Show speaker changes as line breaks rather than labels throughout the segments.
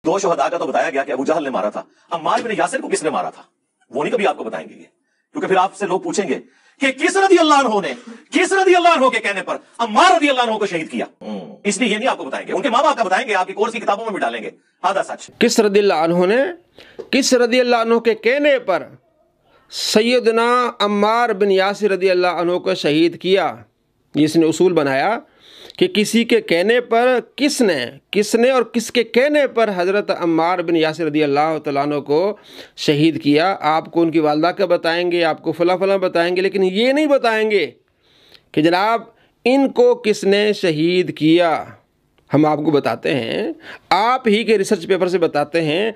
2 शहदा का तो बताया गया कि अबू जहल ने मारा था, अम्मार बिन यासिर को किसने मारा था वो नहीं कभी आपको बताएंगे ये, क्योंकि फिर आपसे लोग पूछेंगे कि किस रदी अल्लाह अन्हु ने किस रदी अल्लाह अन्हु के कहने पर अम्मार रदी अल्लाह अन्हु को शहीद किया। इसलिए ये नहीं आपको बताएंगे, उनके माँ बाप का बताएंगे, आपकी कोर्स की किताबों में भी डालेंगे। आधा सच।
किस रदी अल्लाह अन्हु ने किस रदी अल्लाह अन्हु के कहने पर सैयदना अम्मार बिन यासिर रदी अल्लाह अन्हु को शहीद किया। इसने उसूल बनाया कि किसी के कहने पर किसने और किसके कहने पर हज़रत अम्मार बिन यासिर रदी अल्लाह तआला अन्हु को शहीद किया। आपको उनकी वालदा का बताएंगे, आपको फला बताएंगे, लेकिन ये नहीं बताएंगे कि जनाब इनको किसने शहीद किया। हम आपको बताते हैं, आप ही के रिसर्च पेपर से बताते हैं।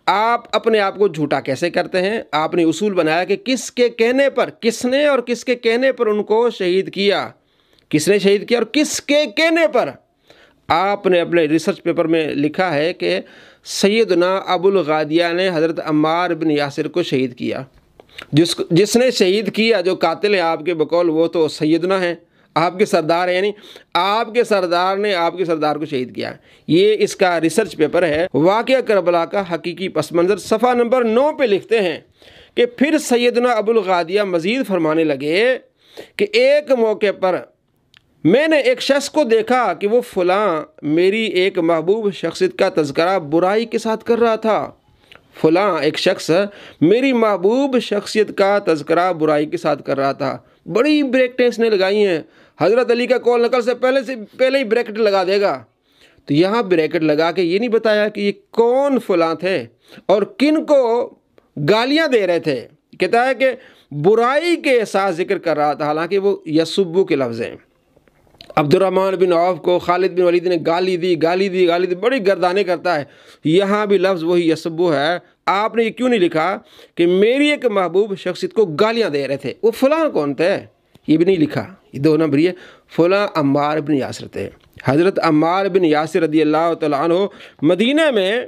आप अपने आप को झूठा कैसे करते हैं? आपने उसूल बनाया कि किसके कहने पर, किसने और किसके कहने पर उनको शहीद किया, किसने शहीद किया और किसके कहने पर। आपने अपने रिसर्च पेपर में लिखा है कि सैयदना अबुल गादिया ने हज़रत अम्मार बिन यासिर को शहीद किया। जिसने शहीद किया, जो कातिल है आपके बकौल, वो तो सैयदना है, आपके सरदार है, यानी आपके सरदार ने आपके सरदार को शहीद किया। ये इसका रिसर्च पेपर है। वाक़या करबला का हकीकी पस मंज़र, सफ़ा नंबर 9 पे लिखते हैं कि फिर सैयदना अबुल गादिया मज़ीद फरमाने लगे कि एक मौके पर मैंने एक शख्स को देखा कि वो फ़लाँ मेरी एक महबूब शख्सियत का तज़किरा बुराई के साथ कर रहा था। फ़लाँ एक शख्स मेरी महबूब शख्सियत का तज़किरा बुराई के साथ कर रहा था। बड़ी ब्रैकेटें इसने लगाई हैं। हज़रत अली का कौल नकल से पहले ही ब्रैकेट लगा देगा। तो यहाँ ब्रैकेट लगा के ये नहीं बताया कि ये कौन फ़लाँ थे और किन को गालियाँ दे रहे थे। कहता है कि बुराई के साथ जिक्र कर रहा था, हालांकि वो यसुब्बु के लफ्ज़ हैं। अब्दुर्रहमान बिन औफ को खालिद बिन वलीद ने गाली दी, बड़ी गर्दाने करता है। यहाँ भी लफ्ज़ वही यसुब्बु है। आपने ये क्यों नहीं लिखा कि मेरी एक महबूब शख्सियत को गालियाँ दे रहे थे? वो फ़लाँ कौन थे? ये भी नहीं लिखा। ये 2 नंबर ये फ़लाँ अम्मार बिन यासिर थे। हज़रत अम्मार बिन यासिर रदी अल्लाह तआला अन्हु मदीना में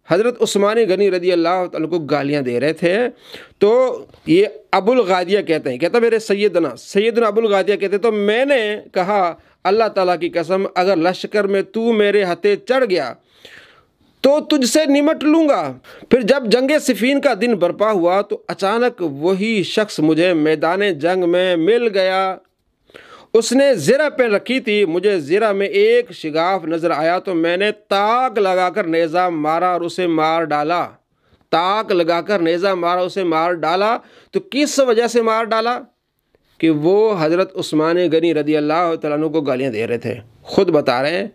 हज़रत उस्मान गनी रदी अल्लाह तआला को गालियाँ दे रहे थे। तो ये अबुल गादिया कहते हैं, कहता मेरे सैयदना अबुल गादिया कहते, तो मैंने कहा अल्लाह ताला की कसम, अगर लश्कर में तू मेरे हथे चढ़ गया तो तुझसे निमट लूँगा। फिर जब जंग सिफ़ीन का दिन बरपा हुआ तो अचानक वही शख्स मुझे मैदान जंग में मिल गया। उसने ज़िरा पहन रखी थी, मुझे ज़िरा में एक शिगाफ नज़र आया तो मैंने ताक लगाकर नेज़ा मारा और उसे मार डाला। ताक लगाकर नेज़ा मारा, उसे मार डाला। तो किस वजह से मार डाला? कि वो हज़रत उस्मान गनी रदी अल्लाह तआला अन्हु को गालियाँ दे रहे थे, ख़ुद बता रहे हैं।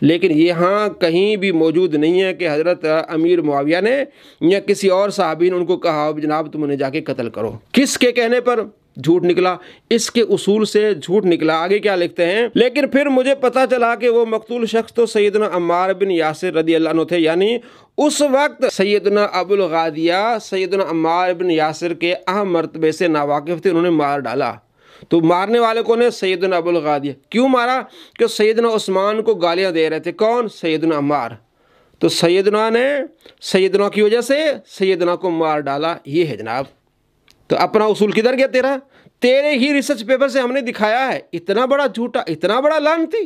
लेकिन यहाँ कहीं भी मौजूद नहीं है कि हज़रत अमीर मुआविया ने या किसी और सहाबी ने उनको कहा जनाब तुम उन्हें जाके कत्ल करो। किसके कहने पर झूठ निकला? इसके उसूल से झूठ निकला। आगे क्या लिखते हैं, लेकिन फिर मुझे पता चला कि वो मकतूल शख्स तो सैयदना अम्मार बिन यासिर रदी अल्लाह अन्हु थे। यानी उस वक्त सैयदना अबुल गादिया सैयदना अम्मार बिन यासिर के अहम मर्तबे से नावाकिफ़ थे, उन्होंने मार डाला। तो मारने वाले कौन है? सैयदना अबुल गादिया। क्यों मारा? कि सैयदना उस्मान को गालियाँ दे रहे थे। कौन? सैयदना अम्मार। तो सैयदना ने सैयदना की वजह से सैयदना को मार डाला। ये है जनाब। तो अपना उसूल किधर गया तेरा? तेरे ही रिसर्च पेपर से हमने दिखाया है। इतना बड़ा झूठा, इतना बड़ा लानती।